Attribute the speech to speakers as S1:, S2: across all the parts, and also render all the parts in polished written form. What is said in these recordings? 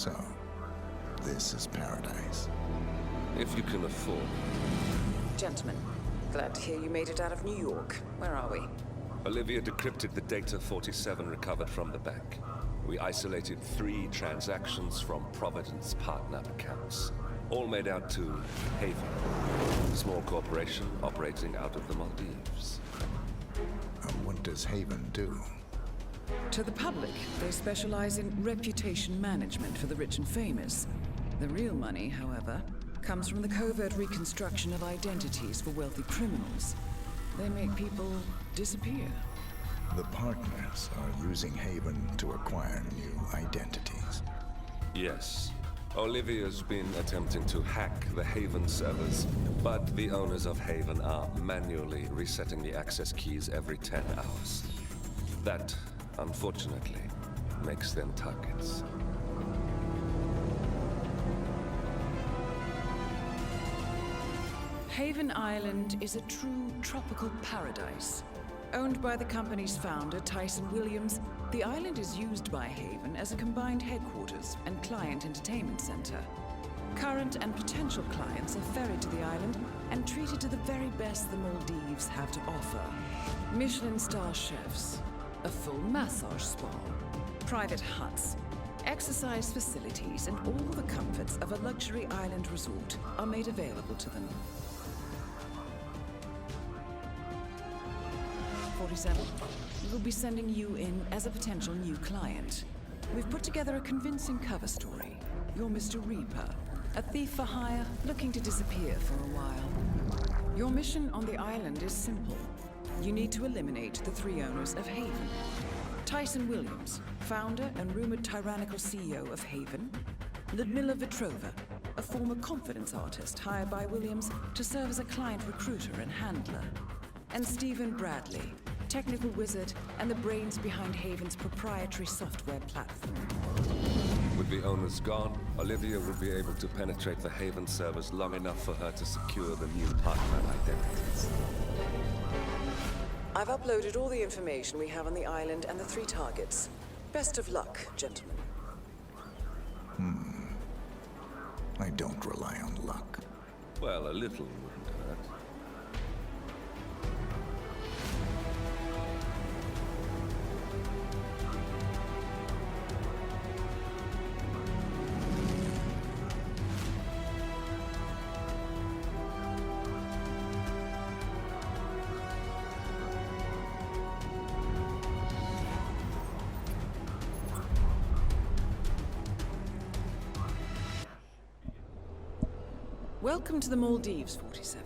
S1: So, this is paradise.
S2: If you can afford.
S3: Gentlemen, glad to hear you made it out of New York. Where are we?
S2: Olivia decrypted the data 47 recovered from the bank. We isolated 3 transactions from Providence partner accounts. All made out to Haven, a small corporation operating out of the Maldives.
S1: And what does Haven do?
S3: To the public, they specialize in reputation management for the rich and famous. The real money, however, comes from the covert reconstruction of identities for wealthy criminals. They make people disappear.
S1: The partners are using Haven to acquire new identities.
S2: Yes. Olivia's been attempting to hack the Haven servers, but the owners of Haven are manually resetting the access keys every 10 hours. That, unfortunately, makes them targets.
S3: Haven Island is a true tropical paradise. Owned by the company's founder, Tyson Williams, the island is used by Haven as a combined headquarters and client entertainment center. Current and potential clients are ferried to the island and treated to the very best the Maldives have to offer. Michelin star chefs, a full massage spa, private huts, exercise facilities, and all the comforts of a luxury island resort are made available to them. 47. We'll be sending you in as a potential new client. We've put together a convincing cover story. You're Mr. Reaper, a thief for hire looking to disappear for a while. Your mission on the island is simple. You need to eliminate the 3 owners of Haven. Tyson Williams, founder and rumored tyrannical CEO of Haven. Ludmila Vetrova, a former confidence artist hired by Williams to serve as a client recruiter and handler. And Stephen Bradley, technical wizard and the brains behind Haven's proprietary software platform.
S2: With the owners gone, Olivia will be able to penetrate the Haven servers long enough for her to secure the new partner identities.
S3: I've uploaded all the information we have on the island and the 3 targets. Best of luck, gentlemen.
S1: I don't rely on luck.
S2: Well, a little wouldn't hurt.
S3: Welcome to the Maldives, 47.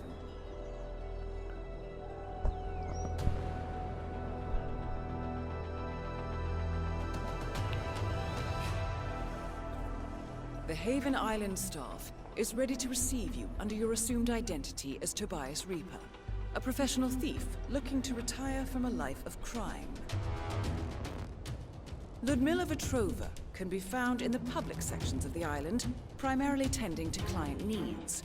S3: The Haven Island staff is ready to receive you under your assumed identity as Tobias Reaper, a professional thief looking to retire from a life of crime. Ludmila Vetrova can be found in the public sections of the island, primarily tending to client needs.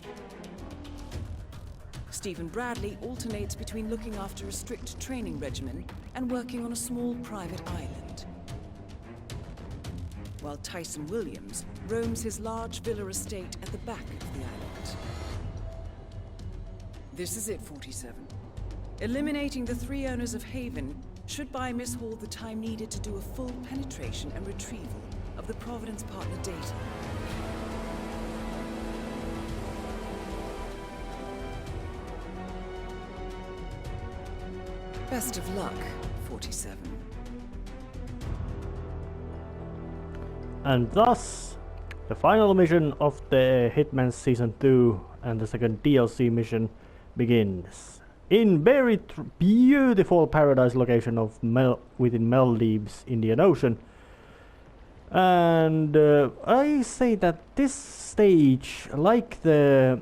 S3: Stephen Bradley alternates between looking after a strict training regimen and working on a small private island. While Tyson Williams roams his large villa estate at the back of the island. This is it, 47. Eliminating the 3 owners of Haven should buy Miss Hall the time needed to do a full penetration and retrieval of the Providence partner data. Best of luck, 47.
S4: And thus, the final mission of the Hitman Season 2 and the second DLC mission begins. In very beautiful paradise location of within Maldives, Indian Ocean. And I say that this stage, like the...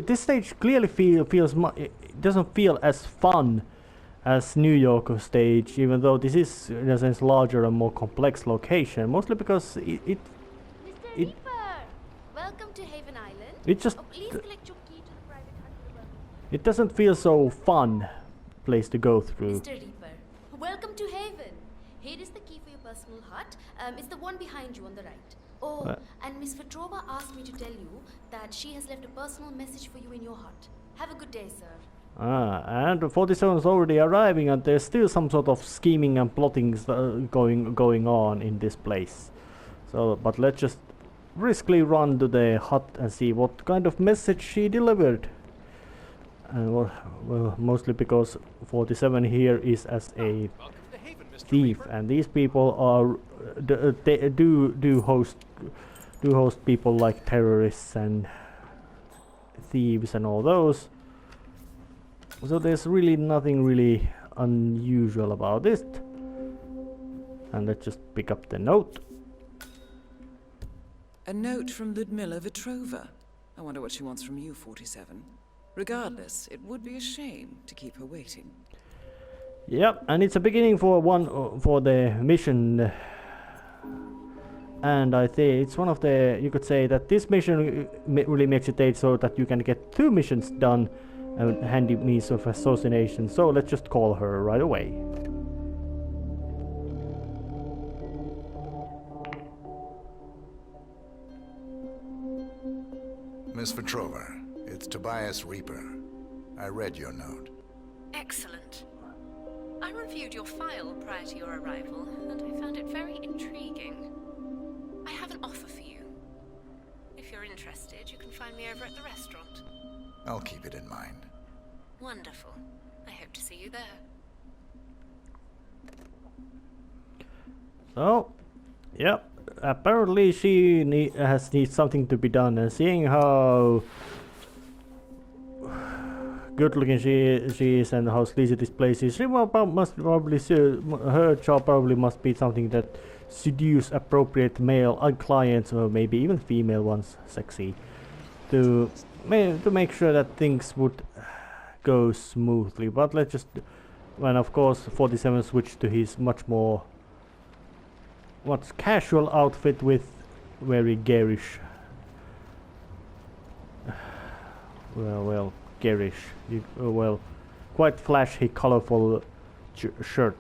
S4: this stage clearly feels it doesn't feel as fun as New York stage, even though this is in a sense larger and more complex location, mostly because
S5: Mr. Reaper, welcome to Haven Island.
S4: It just
S5: Please collect your key to the private hut.
S4: it doesn't feel so fun place to go through.
S5: Mr. Reaper, welcome to Haven. Here is the key for your personal hut. It's the one behind you on the right. Oh, and Miss Petrova asked me to tell you that she has left a personal message for you in your hut. Have a good day, sir.
S4: And 47 is already arriving, and there's still some sort of scheming and plotting going on in this place. So, but let's just briskly run to the hut and see what kind of message she delivered. And well, mostly because 47 here is as a thief, and these people are do host people like terrorists and thieves and all those. So there's really nothing really unusual about it. And let's just pick up the note.
S3: A note from Ludmila Vetrova. I wonder what she wants from you, 47. Regardless, it would be a shame to keep her waiting.
S4: Yep, and it's a beginning for for the mission. And I think it's one of the, you could say that this mission really makes it so that you can get 2 missions done and handy means of assassination. So let's just call her right away.
S1: Miss Petrova, it's Tobias Reaper. I read your note.
S6: Excellent. I reviewed your file prior to your arrival, and I found it very intriguing. I have an offer for you. If you're interested, you can find me over at the restaurant.
S1: I'll keep it in mind.
S6: Wonderful. I hope to see you there.
S4: So, yep. Apparently she needs something to be done, and seeing how good looking she is and how sleazy this place is, she must probably her job probably must be something that seduce appropriate male clients, or maybe even female ones, sexy, to make sure that things would go smoothly. But let's just, and of course 47 switched to his much casual outfit with very garish, well, garish, well, quite flashy, colorful shirt.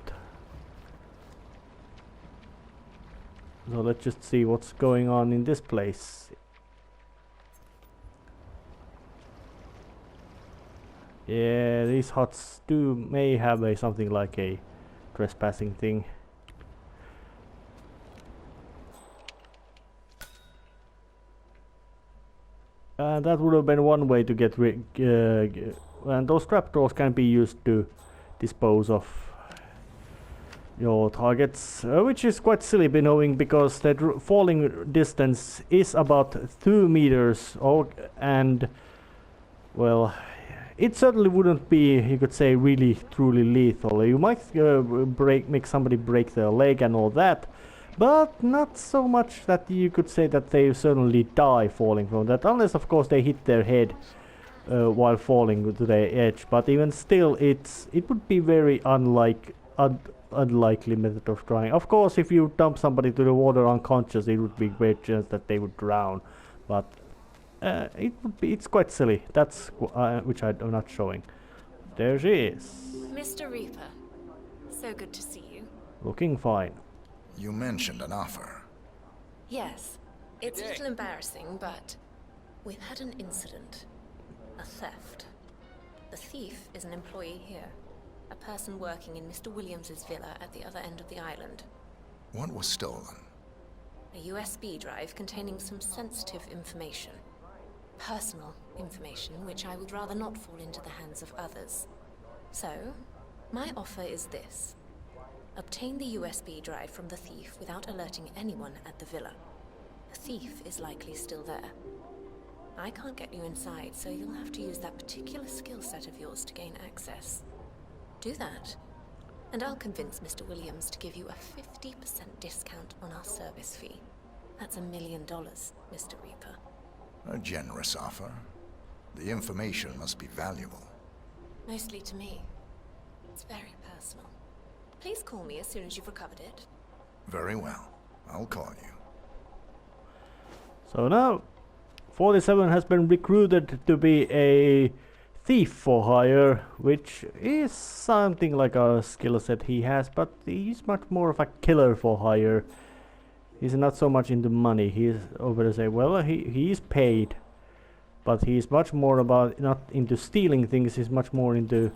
S4: So let's just see what's going on in this place. Yeah, these huts may have something like a trespassing thing. That would have been one way to get rid. And those trapdoors can be used to dispose of your targets, which is quite silly, knowing because that falling distance is about 2 meters, and well, it certainly wouldn't be, you could say, really truly lethal. You might make somebody break their leg and all that, but not so much that you could say that they certainly die falling from that, unless of course they hit their head while falling to the edge. But even still, it would be very unlikely method of trying. Of course, if you dump somebody to the water unconscious, it would be a great chance that they would drown. But it's quite silly. That's which I'm not showing. There she is.
S6: Mr. Reaper, so good to see you.
S4: Looking fine.
S1: You mentioned an offer.
S6: Yes, it's a little embarrassing, but we've had an incident. A theft. The thief is an employee here. A person working in Mr. Williams's villa at the other end of the island.
S1: What was stolen?
S6: A USB drive containing some sensitive information. Personal information which I would rather not fall into the hands of others. So, my offer is this. Obtain the USB drive from the thief without alerting anyone at the villa. The thief is likely still there. I can't get you inside, so you'll have to use that particular skill set of yours to gain access. Do that, and I'll convince Mr. Williams to give you a 50% discount on our service fee. That's $1 million, Mr. Reaper.
S1: A generous offer. The information must be valuable.
S6: Mostly to me. It's very personal. Please call me as soon as you've recovered it.
S1: Very well. I'll call you.
S4: So now 47 has been recruited to be a thief for hire, which is something like a skill set he has, but he's much more of a killer for hire. He's not so much into money. He's over to say, well, he is paid, but he's much more about not into stealing things. He's much more into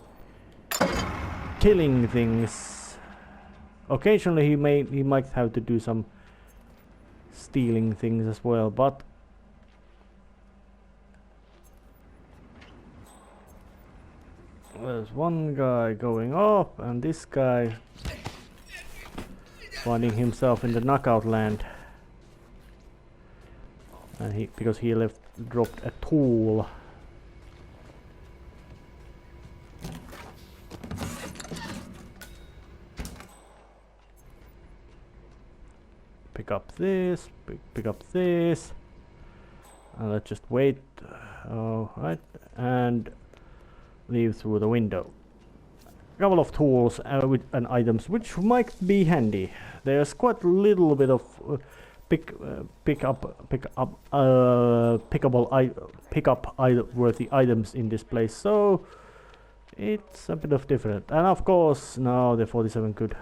S4: killing things. Occasionally, he might have to do some stealing things as well, but there's one guy going up, and this guy finding himself in the knockout land, and because he dropped a tool. Pick up this, pick up this, and let's just wait. Right, and leave through the window. A couple of tools and items which might be handy. There's quite a little bit of pick-up worthy items in this place, so it's a bit of different. And of course, now the 47 could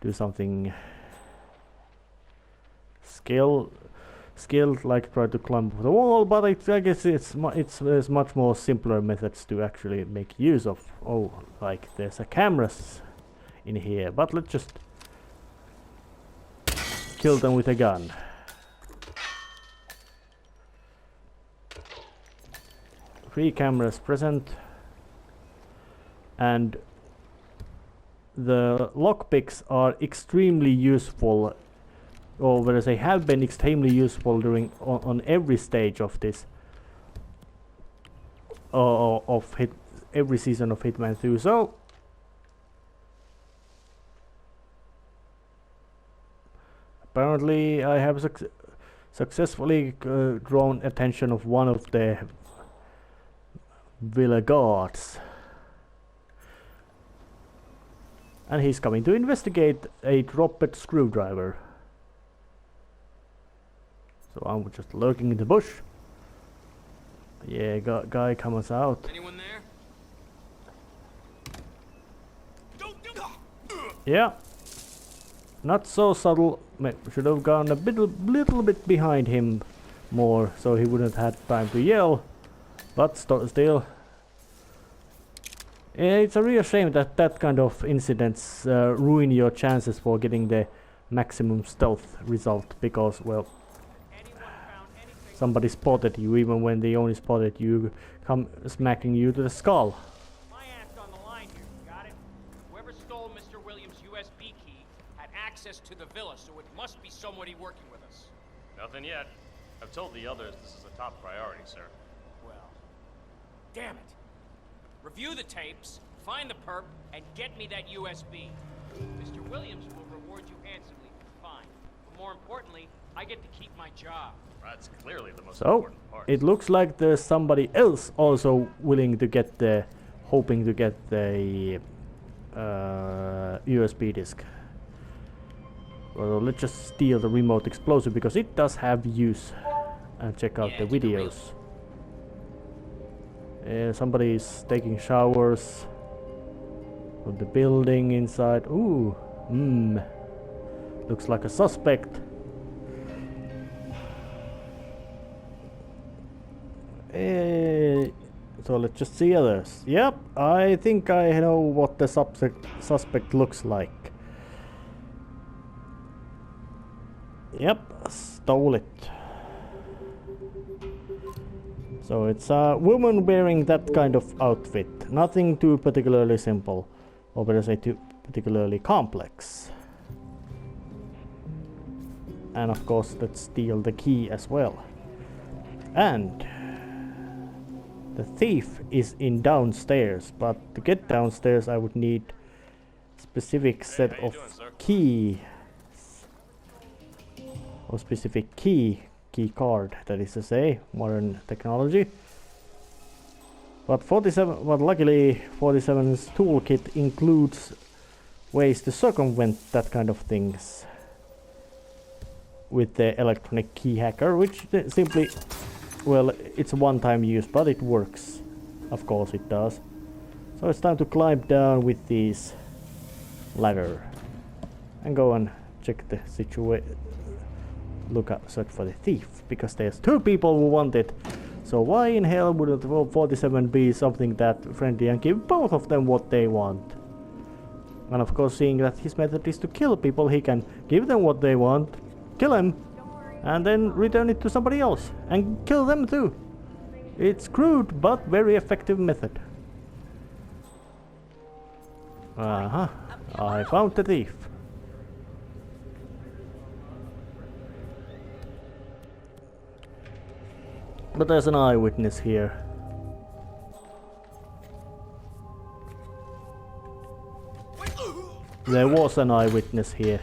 S4: do something skilled, like try to climb over the wall, but I guess there's much more simpler methods to actually make use of. Oh, like there's a cameras in here, but let's just kill them with a gun. Three cameras present, and the lockpicks are extremely useful, or whereas they have been extremely useful during on every stage of this every season of Hitman 2. So apparently I have successfully drawn attention of one of the villa guards, and he's coming to investigate a dropped screwdriver. So I'm just lurking in the bush. Yeah, guy comes out.
S7: Anyone there?
S4: Yeah. Not so subtle. Should have gone a little bit behind him more, so he wouldn't have had time to yell. But still, it's a real shame that that kind of incidents ruin your chances for getting the maximum stealth result, because, well, somebody spotted you even when they only spotted you, come smacking you to the skull.
S7: My ass on the line here, got it? Whoever stole Mr. Williams' USB key had access to the villa, so it must be somebody working with us.
S8: Nothing yet. I've told the others this is a top priority, sir.
S7: Well, damn it. Review the tapes, find the perp, and get me that USB. Mr. Williams will reward you handsomely for fine. But more importantly, I get to keep my job.
S8: That's clearly the most
S4: So
S8: important part.
S4: it looks like there's somebody else also willing to get the, hoping to get the USB disk. Well, let's just steal the remote explosive because it does have use, and check out the videos. Somebody's taking showers with the building inside. Ooh, looks like a suspect. So let's just see others. Yep, I think I know what the suspect looks like. Yep, stole it. So it's a woman wearing that kind of outfit. Nothing too particularly simple, or better say too particularly complex. And of course, let's steal the key as well. And the thief is in downstairs, but to get downstairs I would need specific set of keys, or specific key card, that is to say, modern technology. But luckily 47's toolkit includes ways to circumvent that kind of things with the electronic key hacker, which simply, well, it's a one-time use, but it works. Of course it does. So it's time to climb down with this ladder and go and check the situation. Search for the thief, because there's 2 people who want it. So why in hell wouldn't 47 be something that friendly and give both of them what they want? And of course, seeing that his method is to kill people, he can give them what they want, kill them, and then return it to somebody else and kill them too. It's crude but very effective method. I found the thief. But there's an eyewitness here. There was an eyewitness here.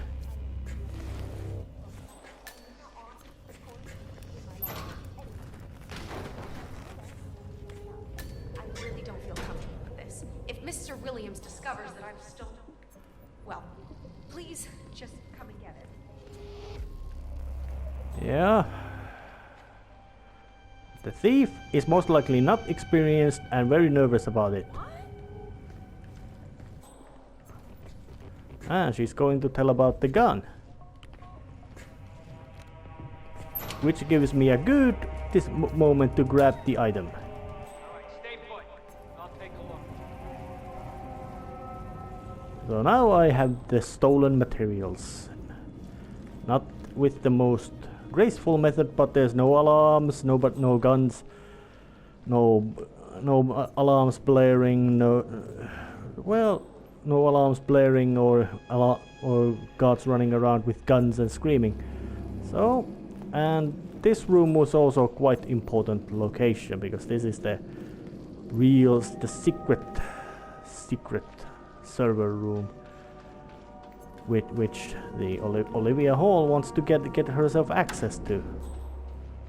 S5: I really don't feel comfortable with this. If Mr. Williams discovers that I've stolen... Well, please just come and get it.
S4: Yeah. The thief is most likely not experienced and very nervous about it. And she's going to tell about the gun. Which gives me a good moment to grab the item.
S7: Alright, stay put. I'll take a look.
S4: So now I have the stolen materials. Not with the most graceful method, but there's no alarms, no guns, no alarms blaring, no alarms blaring or guards running around with guns and screaming. So, and this room was also quite important location, because this is the secret server room, with which the Olivia Hall wants to get herself access to,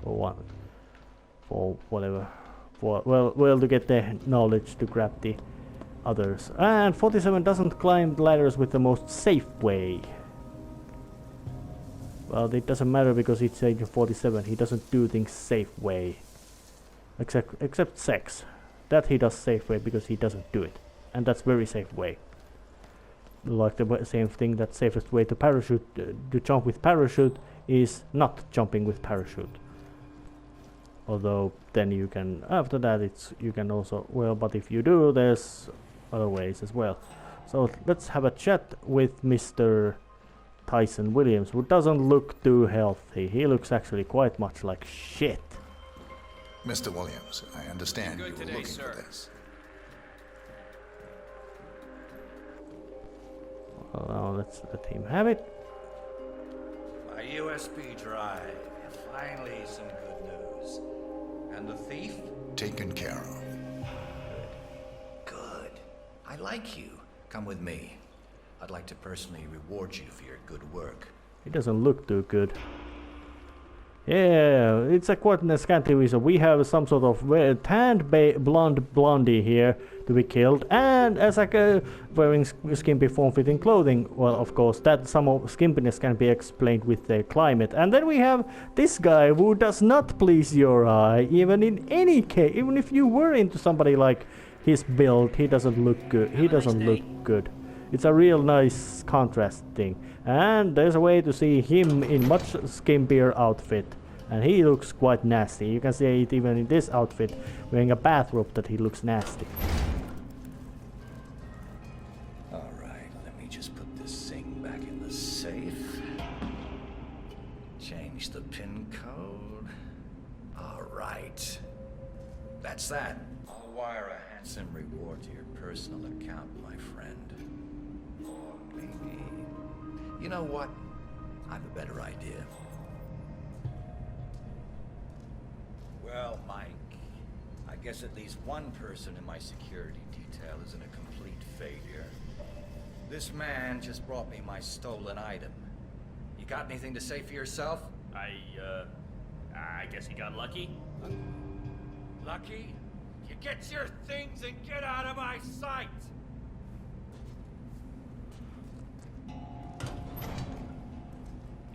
S4: to get the knowledge to grab the others. And 47 doesn't climb ladders with the most safe way. Well, it doesn't matter, because it's Agent 47. He doesn't do things safe way, except sex. That he does safe way because he doesn't do it, and that's very safe way. Like the same thing, that safest way to to jump with parachute is not jumping with parachute. Although then you can, after that you can also, well, but if you do, there's other ways as well. So let's have a chat with Mr. Tyson Williams, who doesn't look too healthy. He looks actually quite much like shit.
S1: Mr. Williams, I understand you
S7: Good
S1: were
S7: today,
S1: looking
S7: sir.
S1: for this.
S4: Well, now let's let him have it.
S9: My USB drive. Finally, some good news. And the thief?
S1: Taken care of.
S9: Good. I like you. Come with me. I'd like to personally reward you for your good work.
S4: He doesn't look too good. Yeah, it's a quite a scanty reason. We have some sort of tanned blondie here to be killed, and as wearing skimpy form-fitting clothing. Well, of course, that some of skimpiness can be explained with the climate. And then we have this guy who does not please your eye, even in any case. Even if you were into somebody like his build, he doesn't look good. He doesn't look good. It's a real nice contrast thing. And there's a way to see him in much skimpier outfit. And he looks quite nasty. You can see it even in this outfit, wearing a bathrobe, that he looks nasty.
S9: Alright, let me just put this thing back in the safe. Change the pin code. Alright. That's that. I'll wire a handsome reward to your personal account, my friend. Or maybe... You know what? I have a better idea. Well, Mike, I guess at least one person in my security detail isn't a complete failure. This man just brought me my stolen item. You got anything to say for yourself?
S8: I guess he got lucky.
S9: Lucky? You get your things and get out of my sight!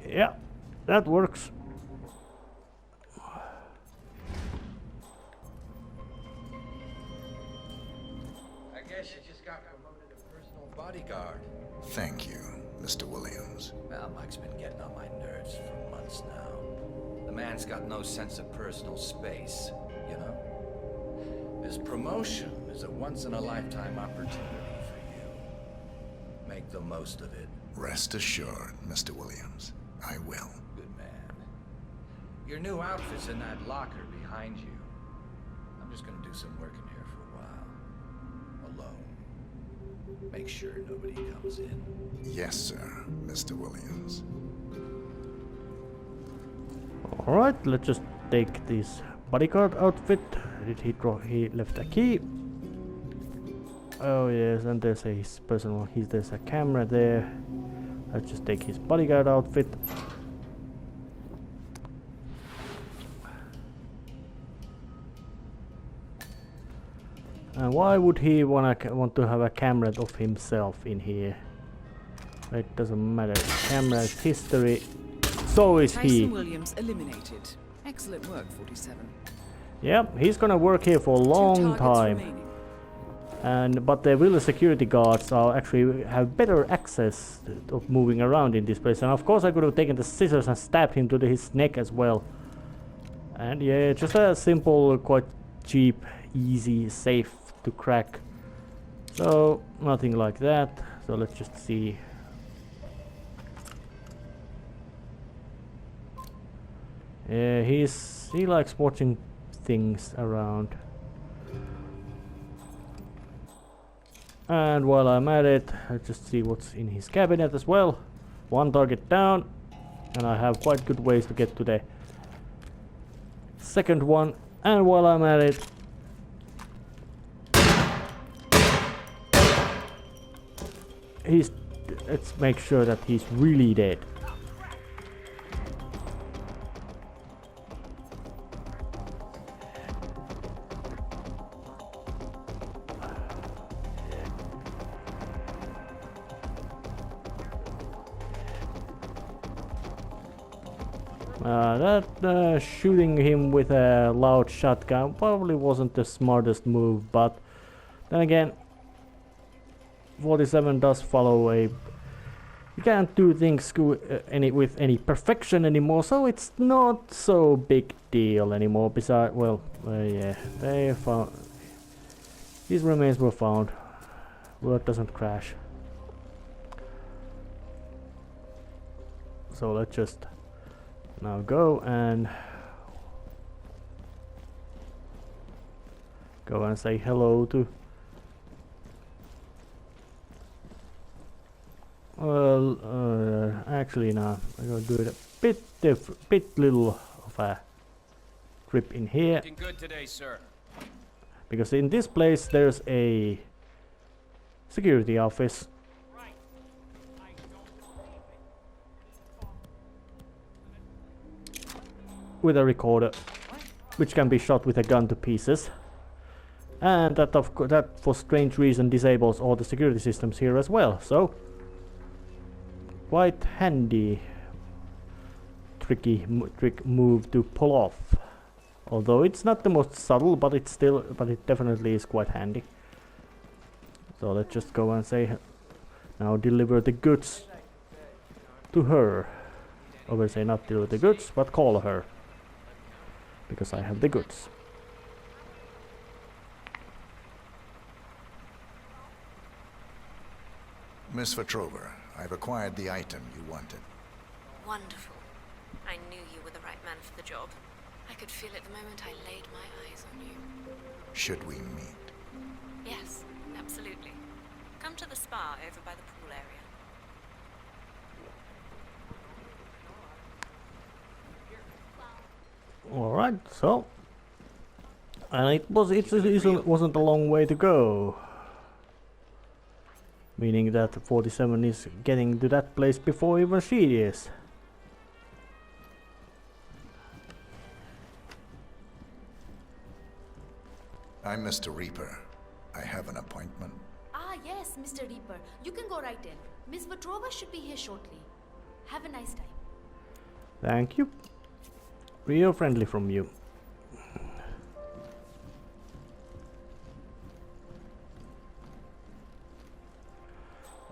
S4: Yeah, that works.
S9: I guess you just got promoted to personal bodyguard.
S1: Thank you, Mr. Williams.
S9: Well, Mike's been getting on my nerves for months now. The man's got no sense of personal space, you know? This promotion is a once-in-a-lifetime opportunity for you. Make the most of it.
S1: Rest assured, Mr. Williams. I will.
S9: Good man. Your new outfit's in that locker behind you. I'm just gonna do some work in here for a while. Alone. Make sure nobody comes in.
S1: Yes, sir, Mr. Williams.
S4: Alright, let's just take this bodyguard outfit. Did he draw? He left a key. Oh yes, and there's his personal. There's a camera there. Let's just take his bodyguard outfit. And why would he want to have a camera of himself in here? It doesn't matter. Camera is history. So is he.
S3: Tyson Williams eliminated. Excellent work, 47.
S4: Yep, he's gonna work here for a long time. But the real security guards are actually have better access of moving around in this place. And of course I could have taken the scissors and stabbed him to his neck as well. And yeah, just a simple, quite cheap, easy, safe to crack. So nothing like that. So let's just see. Yeah, he likes watching things around. And while I'm at it, I'll just see what's in his cabinet as well. One target down, and I have quite good ways to get to the second one. And while I'm at it, let's make sure that he's really dead. That shooting him with a loud shotgun probably wasn't the smartest move, but then again, 47 does follow a... You can't do things with any perfection anymore, so it's not so big deal anymore. Besides, well, yeah, they found... These remains were found. Word doesn't crash. So let's just... now go and say hello to... Well, actually no, I'm gonna do it a bit little of a trip in here.
S7: Looking good today, sir.
S4: Because in this place there's a security office. With a recorder, which can be shot with a gun to pieces, and that for strange reason disables all the security systems here as well. So quite handy, trick move to pull off. Although it's not the most subtle, but it definitely is quite handy. So let's just go and say, now deliver the goods to her. Or we'll say not deliver the goods, but call her. Because I have the goods.
S1: Miss Petrova, I've acquired the item you wanted.
S6: Wonderful. I knew you were the right man for the job. I could feel it the moment I laid my eyes on you.
S1: Should we meet?
S6: Yes, absolutely. Come to the spa over by the pool area.
S4: Alright, so... And it wasn't a long way to go. Meaning that 47 is getting to that place before even she is.
S1: I'm Mr. Reaper. I have an appointment.
S10: Ah, yes, Mr. Reaper. You can go right in. Miss Petrova should be here shortly. Have a nice time.
S4: Thank you. Real friendly from you.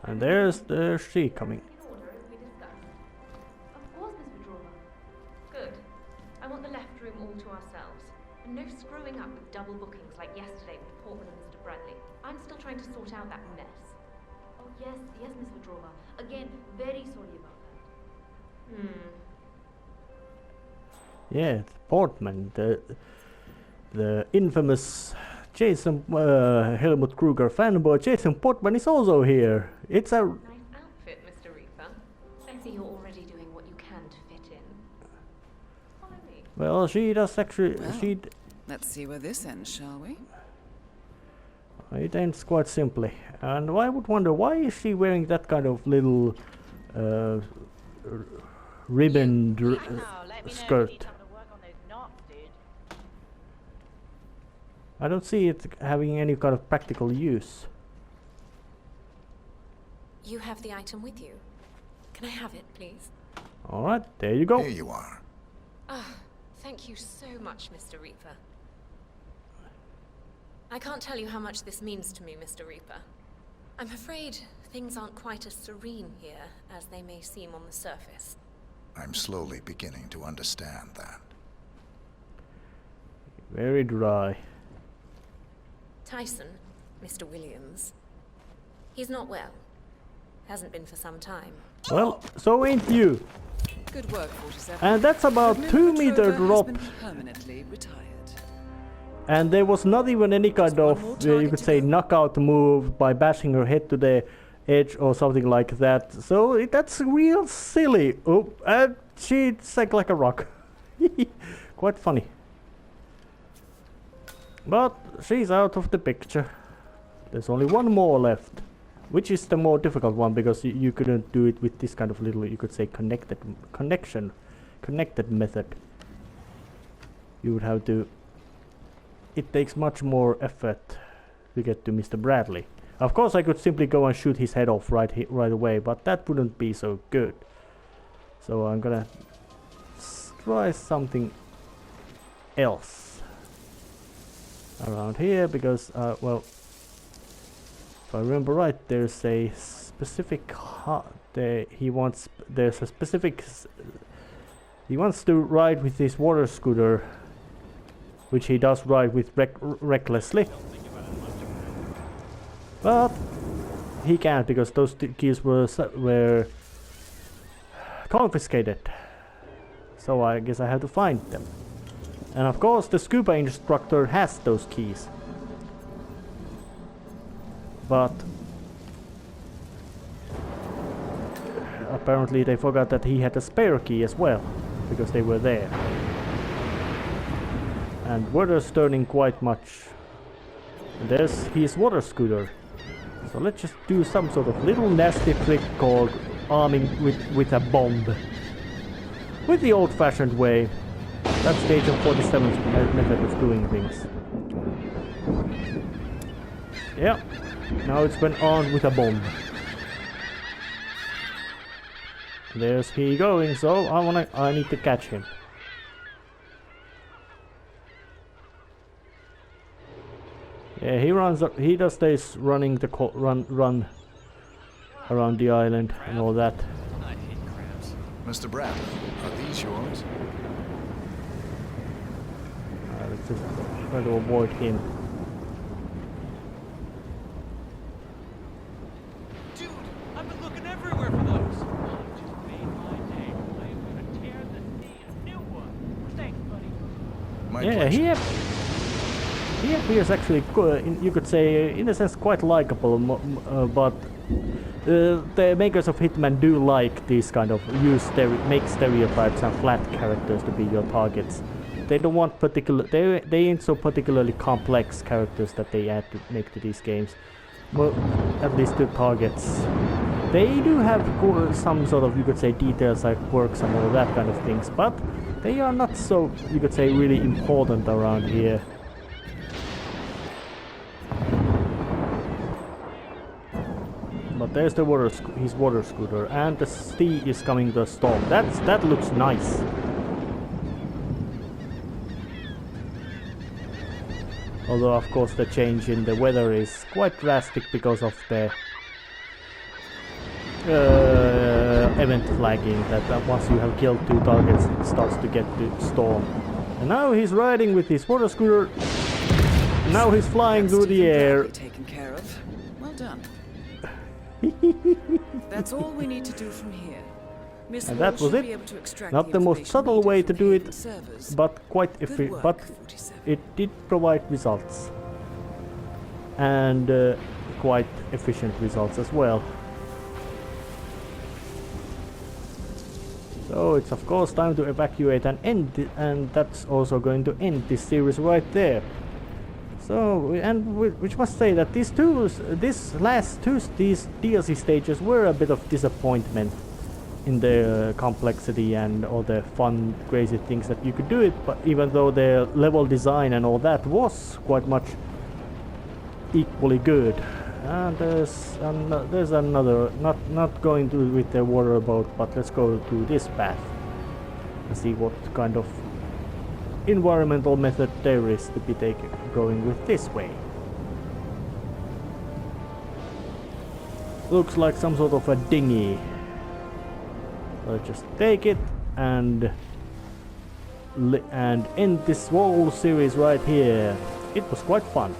S4: And there's she coming.
S5: I want the left room all to ourselves. And no screwing up with double bookings like yesterday with Portman and Mr. Bradley. I'm still trying to sort out that mess.
S10: Oh, yes, Miss Petrova. Again, very sorry about that.
S4: Yeah, Portman, the infamous Jason Helmut Kruger fanboy Jason Portman is also here. It's a
S5: Nice outfit, Mr. Reaper. I see you're already doing what you can to fit in. Follow me.
S4: well, she does actually.
S3: Well, let's see where this ends, shall we?
S4: It ends quite simply, and I would wonder why is she wearing that kind of little ribboned skirt. I don't see it having any kind of practical use.
S6: You have the item with you. Can I have it, please?
S4: Alright, there you go.
S1: Here you are.
S6: Ah, thank you so much, Mr. Reaper. I can't tell you how much this means to me, Mr. Reaper. I'm afraid things aren't quite as serene here as they may seem on the surface.
S1: I'm slowly beginning to understand that.
S4: Very dry.
S6: Tyson, Mr. Williams, he's not well. Hasn't been for some time.
S4: Well, so ain't you.
S3: Good work, 47.
S4: And that's about 2 meter drop.
S3: Permanently retired.
S4: And there was not even any kind of, you could say, knockout move by bashing her head to the edge or something like that. So that's real silly. Oh, and she sank like a rock. Quite funny. But she's out of the picture. There's only one more left, which is the more difficult one because you couldn't do it with this kind of little, you could say, connected method. You would have to. It takes much more effort to get to Mr. Bradley. Of course, I could simply go and shoot his head off right away, but that wouldn't be so good. So I'm gonna try something else around here because, well, if I remember right, there's a specific. He wants to ride with his water scooter, which he does ride with recklessly. But he can't because those keys were confiscated. So I guess I have to find them. And of course the scuba instructor has those keys. But apparently they forgot that he had a spare key as well, because they were there. And water's turning quite much. And there's his water scooter. So let's just do some sort of little nasty trick called arming with a bomb. With the old-fashioned way. That's the Agent 47's method of doing things. Yeah, now it's been on with a bomb. There's he going, so I need to catch him. Yeah, he does this running the run around the island and all that.
S1: Mr. Bradley, are these yours?
S4: Let's just try to avoid him.
S7: Dude, I've been looking everywhere for those. Oh, you just made my day. I am gonna tear the knee a new one. Thanks, buddy.
S1: My
S4: Yeah,
S1: pleasure.
S4: he appears actually, you could say, in a sense, quite likable, but the makers of Hitman do like these kind of make stereotypes and flat characters to be your targets. They don't want they ain't so particularly complex characters that they add to make to these games. Well, at least the targets. They do have some sort of, you could say, details like quirks and all that kind of things, but they are not so, you could say, really important around here. But there's the his water scooter, and the sea is coming to a storm. That looks nice. Although of course the change in the weather is quite drastic because of the event flagging that once you have killed 2 targets it starts to get the storm. And now he's riding with his water scooter. Now he's flying through the air.
S3: Taken care of. Well done. That's all we need to do from here. Miss
S4: And that
S3: Wall
S4: was
S3: should be
S4: it.
S3: able to extract
S4: Not the most subtle way to do it, but quite but it did provide results. And quite efficient results as well. So it's of course time to evacuate and end and that's also going to end this series right there. So, and which must say that these last two DLC stages were a bit of disappointment in the complexity and all the fun, crazy things that you could do it. But even though the level design and all that was quite much equally good, and there's another not going to with the water boat, but let's go to this path and see what kind of environmental method there is to be going with this way. Looks like some sort of a dinghy. Let's just take it and end this whole series right here. It was quite fun.